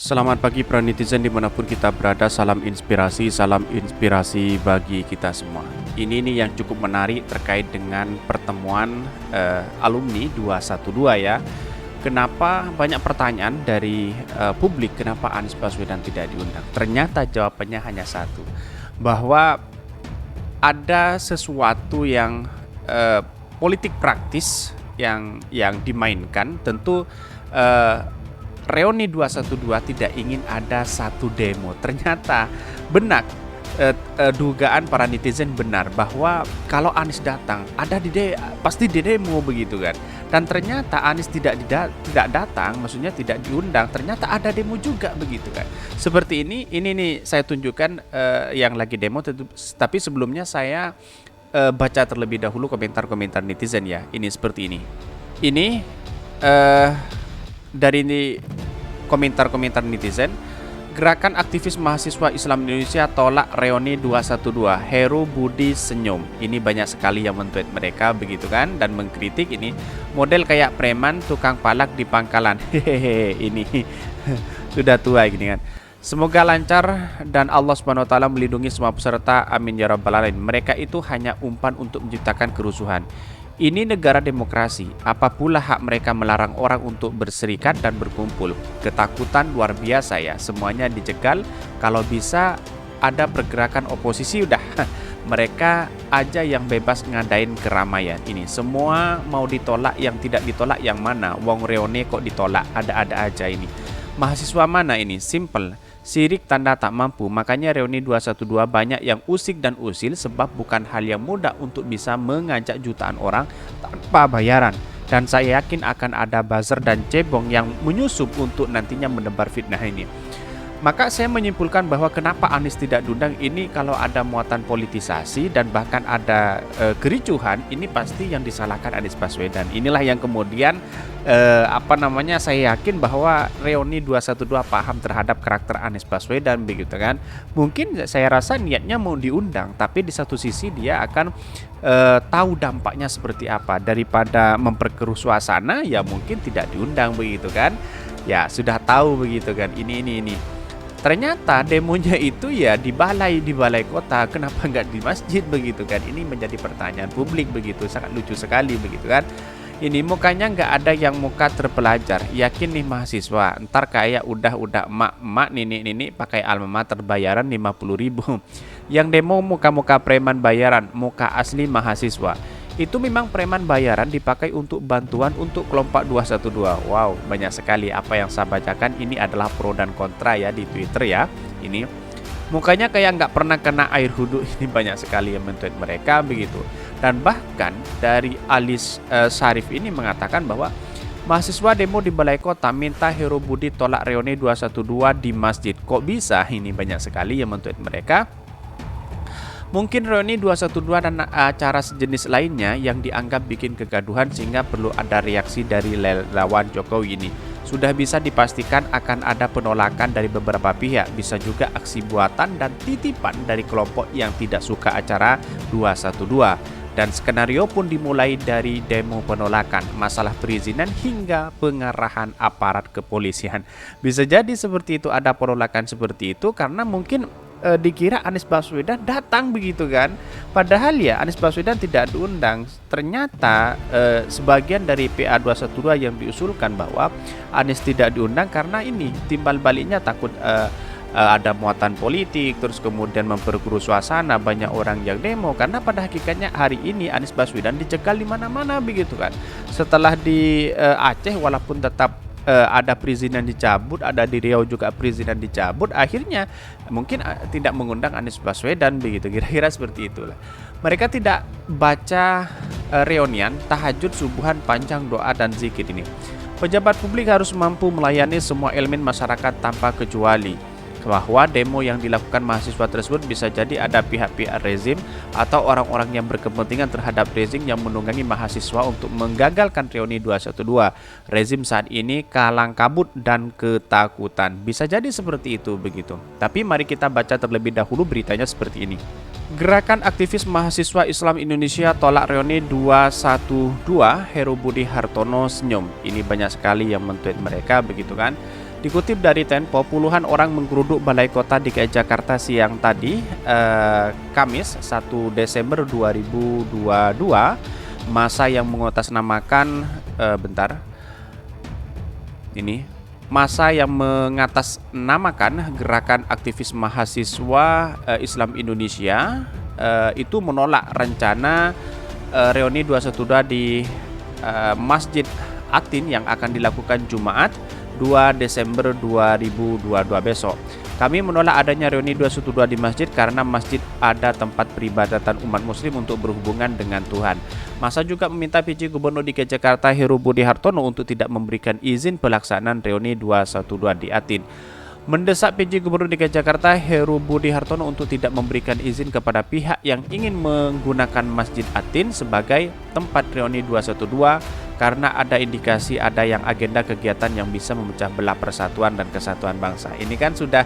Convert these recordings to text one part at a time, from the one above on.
Selamat pagi para netizen dimanapun kita berada, salam inspirasi bagi kita semua. Ini nih yang cukup menarik terkait dengan pertemuan alumni 212 ya. Kenapa banyak pertanyaan dari publik, kenapa Anies Baswedan tidak diundang? Ternyata jawabannya hanya satu, bahwa ada sesuatu yang politik praktis yang dimainkan. Tentu Reuni 212 tidak ingin ada satu demo. Ternyata benar, dugaan para netizen benar bahwa kalau Anies datang pasti di demo begitu kan. Dan ternyata Anies tidak datang, maksudnya tidak diundang, ternyata ada demo juga begitu kan. Seperti ini nih saya tunjukkan yang lagi demo, tapi sebelumnya saya baca terlebih dahulu komentar-komentar netizen ya. Ini seperti ini. Ini dari komentar-komentar netizen, gerakan aktivis mahasiswa Islam Indonesia tolak Reuni 212, Heru Budi senyum. Ini banyak sekali yang men-tweet mereka begitu kan, dan mengkritik ini model kayak preman tukang palak di pangkalan. Hehehe, ini sudah tua gini kan. Semoga lancar dan Allah Subhanahu wa taala melindungi semua peserta. Amin ya rabbal alamin. Mereka itu hanya umpan untuk menciptakan kerusuhan. Ini negara demokrasi, apa pula hak mereka melarang orang untuk berserikat dan berkumpul. Ketakutan luar biasa ya, semuanya dijegal. Kalau bisa ada pergerakan oposisi udah mereka aja yang bebas ngadain keramaian. Ini semua mau ditolak, yang tidak ditolak yang mana? Wong Reone kok ditolak, ada-ada aja ini. Mahasiswa mana ini? Simple. Sirik tanda tak mampu, makanya Reuni 212 banyak yang usik dan usil sebab bukan hal yang mudah untuk bisa mengajak jutaan orang tanpa bayaran. Dan saya yakin akan ada buzzer dan cebong yang menyusup untuk nantinya menebar fitnah ini. Maka saya menyimpulkan bahwa kenapa Anies tidak diundang ini, kalau ada muatan politisasi dan bahkan ada kericuhan, ini pasti yang disalahkan Anies Baswedan. Inilah yang kemudian saya yakin bahwa Reuni 212 paham terhadap karakter Anies Baswedan begitu kan. Mungkin saya rasa niatnya mau diundang, tapi di satu sisi dia akan tahu dampaknya seperti apa, daripada memperkeruh suasana ya mungkin tidak diundang begitu kan. Ya sudah tahu begitu kan, ini. Ternyata demonya itu ya di balai kota, kenapa nggak di masjid begitu kan? Ini menjadi pertanyaan publik begitu, sangat lucu sekali begitu kan. Ini mukanya nggak ada yang muka terpelajar, yakin nih mahasiswa, ntar kayak udah emak nenek pakai alma mater bayaran 50.000. Yang demo muka-muka preman bayaran, muka asli mahasiswa. Itu memang preman bayaran dipakai untuk bantuan untuk kelompok 212. Wow, banyak sekali apa yang saya bacakan. Ini adalah pro dan kontra ya di Twitter ya. Ini mukanya kayak nggak pernah kena air wudhu. Ini banyak sekali yang men-tweet mereka begitu. Dan bahkan dari Alis Syarif ini mengatakan bahwa mahasiswa demo di balai kota minta Heru Budi tolak Reuni 212 di masjid. Kok bisa? Ini banyak sekali yang men-tweet mereka. Mungkin Reuni 212 dan acara sejenis lainnya yang dianggap bikin kegaduhan sehingga perlu ada reaksi dari lawan Jokowi ini. Sudah bisa dipastikan akan ada penolakan dari beberapa pihak, bisa juga aksi buatan dan titipan dari kelompok yang tidak suka acara 212. Dan skenario pun dimulai dari demo penolakan, masalah perizinan hingga pengarahan aparat kepolisian. Bisa jadi seperti itu, ada penolakan seperti itu karena mungkin dikira Anies Baswedan datang begitu kan. Padahal ya Anies Baswedan tidak diundang. Ternyata sebagian dari PA 212 yang diusulkan bahwa Anies tidak diundang karena ini timbal baliknya takut ada muatan politik, terus kemudian memperkeruh suasana, banyak orang yang demo. Karena pada hakikatnya hari ini Anies Baswedan dicegal di mana-mana begitu kan. Setelah di Aceh walaupun tetap ada perizinan dicabut, ada di Riau juga perizinan dicabut, akhirnya mungkin tidak mengundang Anies Baswedan begitu, kira-kira seperti itulah. Mereka tidak baca reunian, tahajud, subuhan, panjang doa dan zikir ini. Pejabat publik harus mampu melayani semua elemen masyarakat tanpa kecuali. Bahwa demo yang dilakukan mahasiswa tersebut bisa jadi ada pihak-pihak rezim atau orang-orang yang berkepentingan terhadap rezim yang menunggangi mahasiswa untuk menggagalkan Reuni 212. Rezim saat ini kalang kabut dan ketakutan. Bisa jadi seperti itu begitu. Tapi mari kita baca terlebih dahulu beritanya seperti ini. Gerakan aktivis mahasiswa Islam Indonesia tolak Reuni 212, Heru Budi Hartono senyum. Ini banyak sekali yang men-tweet mereka begitu kan. Dikutip dari Tempo, puluhan orang menggeruduk Balai Kota DKI Jakarta siang tadi, Kamis 1 Desember 2022. Masa yang mengatasnamakan masa yang mengatasnamakan Gerakan Aktivis Mahasiswa Islam Indonesia itu menolak rencana reuni 212 di Masjid Atin yang akan dilakukan Jumat 2 Desember 2022 besok. Kami menolak adanya reuni 212 di masjid karena masjid ada tempat peribadatan umat muslim untuk berhubungan dengan Tuhan. Masa juga meminta PJ Gubernur DKI Jakarta Heru Budi Hartono untuk tidak memberikan izin pelaksanaan reuni 212 di Atin. Mendesak PJ Gubernur DKI Jakarta Heru Budi Hartono untuk tidak memberikan izin kepada pihak yang ingin menggunakan Masjid Atin sebagai tempat reuni 212 karena ada indikasi ada yang agenda kegiatan yang bisa memecah belah persatuan dan kesatuan bangsa. Ini kan sudah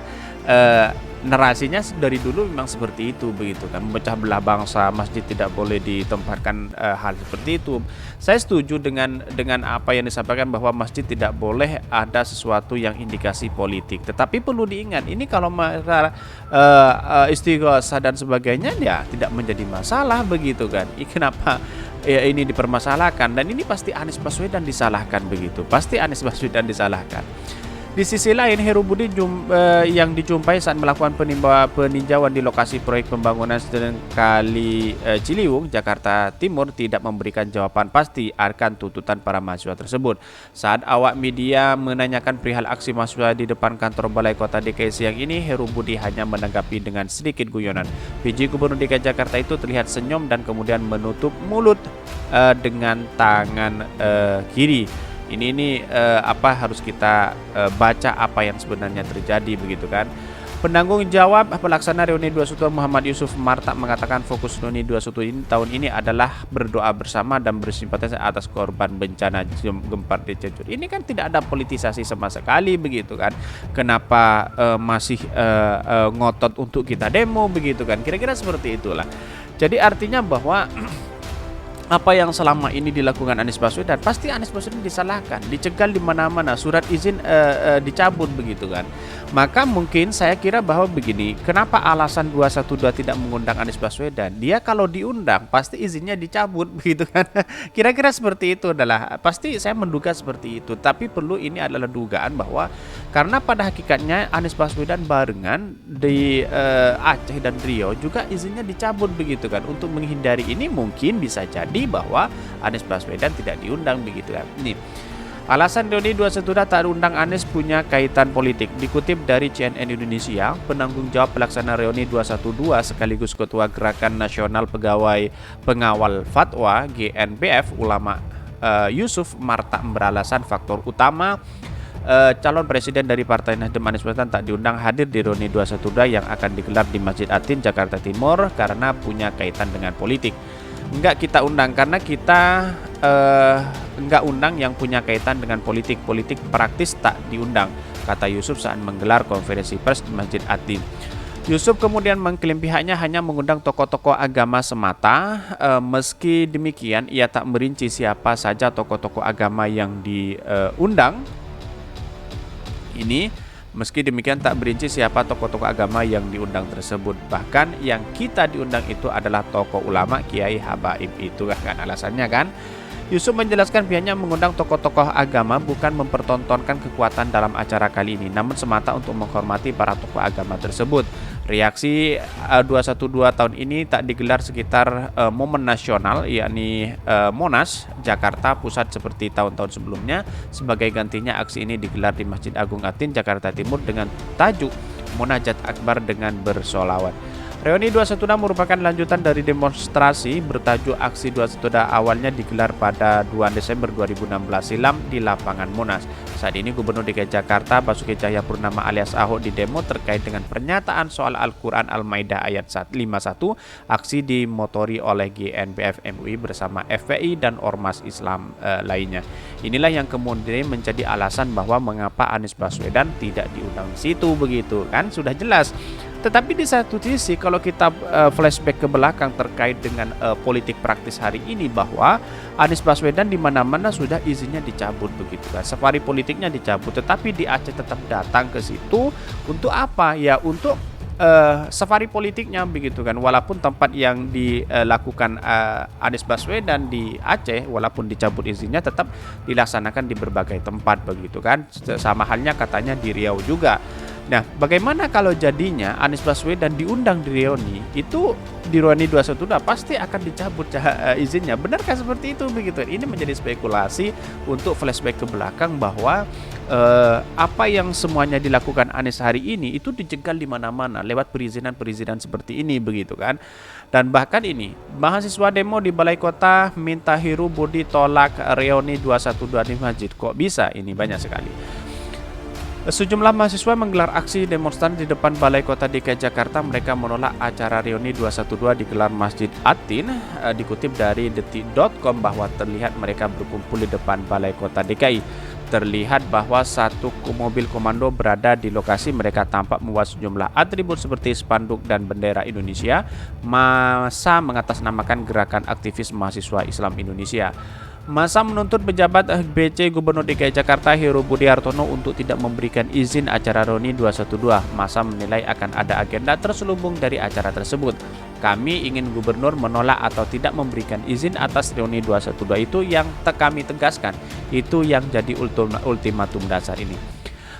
narasinya dari dulu memang seperti itu begitu kan, memecah belah bangsa, masjid tidak boleh ditempatkan hal seperti itu. Saya setuju dengan apa yang disampaikan bahwa masjid tidak boleh ada sesuatu yang indikasi politik. Tetapi perlu diingat, ini kalau masalah istighosah dan sebagainya ya tidak menjadi masalah begitu kan. Kenapa ya ini dipermasalahkan? Dan ini pasti Anies Baswedan disalahkan begitu. Pasti Anies Baswedan disalahkan. Di sisi lain, Heru Budi yang dijumpai saat melakukan peninjauan di lokasi proyek pembangunan stadion Kali Ciliwung, Jakarta Timur tidak memberikan jawaban pasti akan tuntutan para mahasiswa tersebut. Saat awak media menanyakan perihal aksi mahasiswa di depan kantor Balai Kota DKI siang ini, Heru Budi hanya menanggapi dengan sedikit guyonan. PJ Gubernur DKI Jakarta itu terlihat senyum dan kemudian menutup mulut dengan tangan kiri. Ini harus kita baca apa yang sebenarnya terjadi begitu kan. Penanggung jawab pelaksana reuni 212 Muhammad Yusuf Martak mengatakan fokus reuni 212 ini tahun ini adalah berdoa bersama dan bersimpati atas korban bencana gempa di Cianjur. Ini kan tidak ada politisasi sama sekali begitu kan. Kenapa masih ngotot untuk kita demo begitu kan. Kira-kira seperti itulah. Jadi artinya bahwa apa yang selama ini dilakukan Anies Baswedan, pasti Anies Baswedan disalahkan, dicegal di mana-mana, surat izin dicabut begitu kan. Maka mungkin saya kira bahwa begini, kenapa alasan 212 tidak mengundang Anies Baswedan? Dia kalau diundang pasti izinnya dicabut begitu kan. Kira-kira seperti itu adalah, pasti saya menduga seperti itu. Tapi perlu ini adalah dugaan bahwa karena pada hakikatnya Anies Baswedan barengan di Aceh dan Riau juga izinnya dicabut begitu kan. Untuk menghindari ini mungkin bisa jadi bahwa Anies Baswedan tidak diundang begitu kan. Ini alasan reuni 212 tak diundang Anies punya kaitan politik. Dikutip dari CNN Indonesia, penanggung jawab pelaksana reuni 212 sekaligus ketua Gerakan Nasional Pegawai Pengawal Fatwa GNPF Ulama Yusuf Martak beralasan faktor utama calon presiden dari Partai Nasdem Anies Baswedan tak diundang hadir di reuni 212 yang akan digelar di Masjid Atin, Jakarta Timur karena punya kaitan dengan politik. Enggak kita undang karena kita enggak undang yang punya kaitan dengan politik praktis tak diundang, kata Yusuf saat menggelar konferensi pers di Masjid Atin. Yusuf kemudian mengklaim pihaknya hanya mengundang tokoh-tokoh agama semata. Meski demikian ia tak merinci siapa saja tokoh-tokoh agama yang diundang. Meski demikian tak merinci siapa tokoh-tokoh agama yang diundang tersebut. Bahkan yang kita diundang itu adalah tokoh ulama, kiai, habaib. Itu kan alasannya kan. Yusuf menjelaskan pihaknya mengundang tokoh-tokoh agama bukan mempertontonkan kekuatan dalam acara kali ini, namun semata untuk menghormati para tokoh agama tersebut. Reaksi 212 tahun ini tak digelar sekitar momen nasional, yakni Monas, Jakarta Pusat seperti tahun-tahun sebelumnya. Sebagai gantinya, aksi ini digelar di Masjid Agung Atin, Jakarta Timur dengan tajuk Munajat Akbar dengan bersolawat. Reuni 212 merupakan lanjutan dari demonstrasi bertajuk Aksi 212 awalnya digelar pada 2 Desember 2016 silam di lapangan Monas. Saat ini Gubernur DKI Jakarta Basuki Cahayapurnama alias Ahok didemo terkait dengan pernyataan soal Al-Quran Al-Maidah ayat 51. Aksi dimotori oleh GNPF MUI bersama FPI dan Ormas Islam lainnya. Inilah yang kemudian menjadi alasan bahwa mengapa Anies Baswedan tidak diundang situ begitu kan, sudah jelas. Tetapi di satu sisi kalau kita flashback ke belakang terkait dengan politik praktis hari ini, bahwa Anies Baswedan di mana-mana sudah izinnya dicabut begitu kan. Safari politiknya dicabut, tetapi di Aceh tetap datang ke situ untuk apa? Ya untuk safari politiknya begitu kan. Walaupun tempat yang dilakukan Anies Baswedan di Aceh, walaupun dicabut izinnya, tetap dilaksanakan di berbagai tempat begitu kan. Sama halnya katanya di Riau juga. Nah, bagaimana kalau jadinya Anies Baswedan diundang di Reuni, itu di Reuni 212 pasti akan dicabut izinnya. Benarkah seperti itu begitu? Ini menjadi spekulasi untuk flashback ke belakang bahwa apa yang semuanya dilakukan Anies hari ini itu dijegal di mana-mana lewat perizinan-perizinan seperti ini begitu kan. Dan bahkan ini mahasiswa demo di Balai Kota minta Heru Budi tolak Reuni 212 di masjid. Kok bisa? Ini banyak sekali. Sejumlah mahasiswa menggelar aksi demonstran di depan Balai Kota DKI Jakarta. Mereka menolak acara Reuni 212 digelar Masjid Atin. Dikutip dari detik.com bahwa terlihat mereka berkumpul di depan Balai Kota DKI. Terlihat bahwa satu mobil komando berada di lokasi. Mereka tampak membawa sejumlah atribut seperti spanduk dan bendera Indonesia. Masa mengatasnamakan gerakan aktivis mahasiswa Islam Indonesia. Masa menuntut pejabat BC Gubernur DKI Jakarta Heru Budi Hartono untuk tidak memberikan izin acara Reuni 212. Masa menilai akan ada agenda terselubung dari acara tersebut. Kami ingin gubernur menolak atau tidak memberikan izin atas Reuni 212 itu yang kami tegaskan. Itu yang jadi ultimatum dasar ini.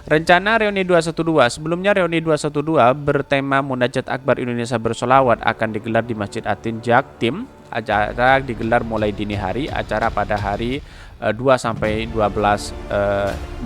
Rencana Reuni 212, sebelumnya Reuni 212 bertema Munajat Akbar Indonesia Bersolawat akan digelar di Masjid Atin Jaktim. Acara digelar mulai dini hari, acara pada hari 2 sampai 12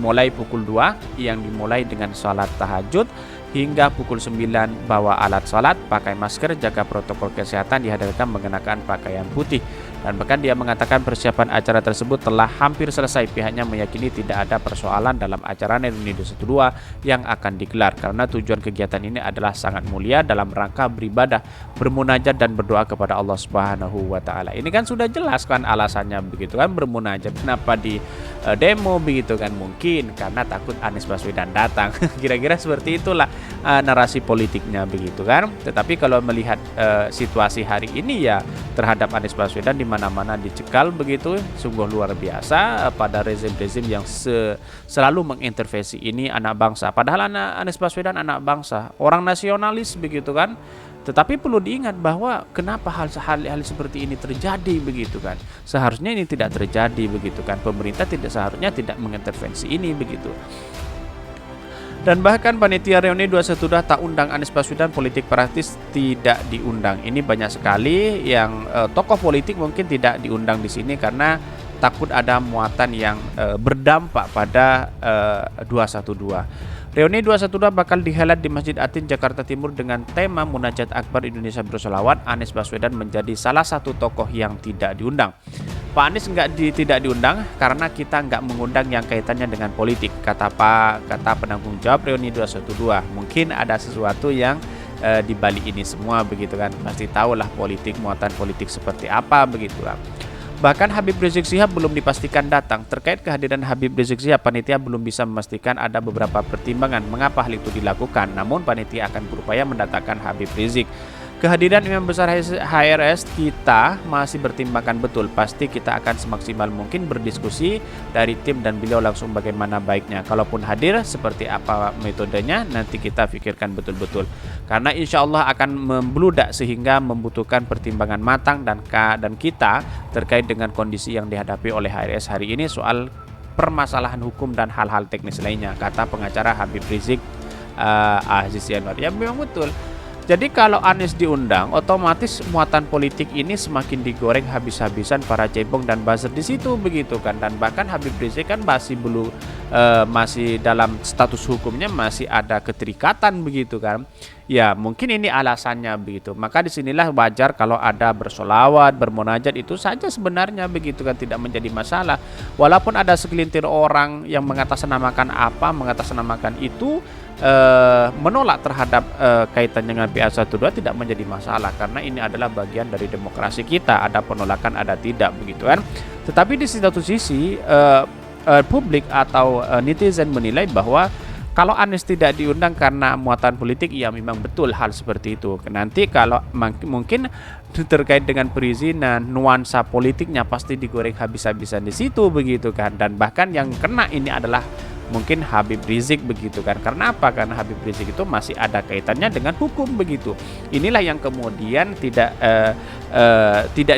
mulai pukul 2 yang dimulai dengan sholat tahajud hingga pukul 9 bawa alat sholat, pakai masker, jaga protokol kesehatan, dihadirkan mengenakan pakaian putih. Dan bahkan dia mengatakan persiapan acara tersebut telah hampir selesai. Pihaknya meyakini tidak ada persoalan dalam acara Reuni 212 yang akan digelar karena tujuan kegiatan ini adalah sangat mulia dalam rangka beribadah, bermunajat dan berdoa kepada Allah Subhanahu wa taala. Ini kan sudah jelas kan alasannya begitu kan, bermunajat. Kenapa di demo begitu kan? Mungkin karena takut Anies Baswedan datang. Kira-kira seperti itulah narasi politiknya begitu kan. Tetapi kalau melihat situasi hari ini ya terhadap Anies Baswedan di mana-mana dicekal begitu, sungguh luar biasa pada rezim-rezim yang selalu mengintervensi ini anak bangsa. Padahal Anies Baswedan anak bangsa, orang nasionalis begitu kan. Tetapi perlu diingat bahwa kenapa hal-hal seperti ini terjadi begitu kan. Seharusnya ini tidak terjadi begitu kan. Pemerintah seharusnya tidak mengintervensi ini begitu. Dan bahkan panitia Reuni 212 tak undang Anies Baswedan, politik praktis tidak diundang. Ini banyak sekali yang tokoh politik mungkin tidak diundang di sini karena takut ada muatan yang berdampak pada 212. Reuni 212 bakal dihelat di Masjid Atin Jakarta Timur dengan tema Munajat Akbar Indonesia Bersolawat. Anies Baswedan menjadi salah satu tokoh yang tidak diundang. Pak Anies tidak diundang karena kita nggak mengundang yang kaitannya dengan politik, kata penanggung jawab Reuni 212. Mungkin ada sesuatu yang di balik ini semua begitu kan. Pasti tahulah politik, muatan politik seperti apa begitu kan. Bahkan Habib Rizik Syihab belum dipastikan datang. Terkait kehadiran Habib Rizik Syihab, panitia belum bisa memastikan, ada beberapa pertimbangan mengapa hal itu dilakukan. Namun panitia akan berupaya mendatangkan Habib Rizik. Kehadiran Imam Besar HRS kita masih pertimbangkan betul. Pasti kita akan semaksimal mungkin berdiskusi dari tim dan beliau langsung bagaimana baiknya. Kalaupun hadir, seperti apa metodenya, nanti kita pikirkan betul-betul. Karena insya Allah akan membludak sehingga membutuhkan pertimbangan matang dan kita terkait dengan kondisi yang dihadapi oleh HRS hari ini soal permasalahan hukum dan hal-hal teknis lainnya, kata pengacara Habib Rizik Aziz Yanuar. Ya memang betul. Jadi kalau Anies diundang, otomatis muatan politik ini semakin digoreng habis-habisan para cebong dan buzzer di situ begitu kan. Dan bahkan Habib Rizik kan masih dalam status hukumnya masih ada keterikatan begitu kan. Ya mungkin ini alasannya begitu. Maka disinilah wajar kalau ada bersolawat, bermunajat, itu saja sebenarnya begitu kan, tidak menjadi masalah. Walaupun ada segelintir orang yang mengatasnamakan itu, menolak terhadap kaitan dengan PA12 tidak menjadi masalah karena ini adalah bagian dari demokrasi kita, ada penolakan ada tidak begitu kan. Tetapi di satu sisi publik atau netizen menilai bahwa Kalau Anies tidak diundang karena muatan politik, ya memang betul hal seperti itu. Nanti kalau mungkin terkait dengan perizinan, nuansa politiknya pasti digoreng habis-habisan di situ begitu kan. Dan bahkan yang kena ini adalah mungkin Habib Rizik begitu kan. Karena apa? Karena Habib Rizik itu masih ada kaitannya dengan hukum begitu. Inilah yang kemudian tidak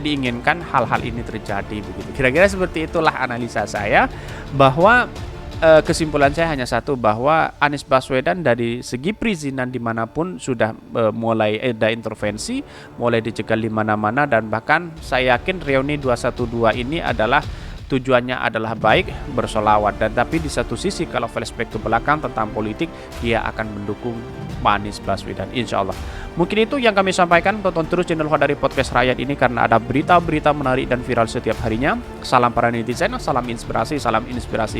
diinginkan hal-hal ini terjadi begitu. Kira-kira seperti itulah analisa saya, bahwa kesimpulan saya hanya satu, bahwa Anies Baswedan dari segi perizinan dimanapun sudah mulai ada intervensi, mulai dicegal di mana-mana, dan bahkan saya yakin reuni 212 ini adalah tujuannya adalah baik, bersolawat, dan tapi di satu sisi kalau flashback ke belakang tentang politik, dia akan mendukung Anies Baswedan, insya Allah. Mungkin itu yang kami sampaikan. Tonton terus channel Khodari Podcast Rakyat ini karena ada berita-berita menarik dan viral setiap harinya. Salam para netizen, salam inspirasi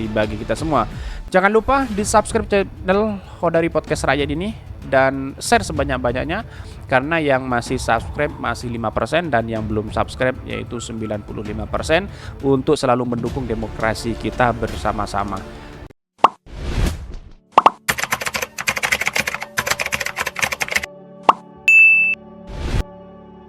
bagi kita semua. Jangan lupa di subscribe channel Khodari Podcast Rakyat ini dan share sebanyak-banyaknya, karena yang masih subscribe masih 5% dan yang belum subscribe yaitu 95%, untuk selalu mendukung demokrasi kita bersama-sama.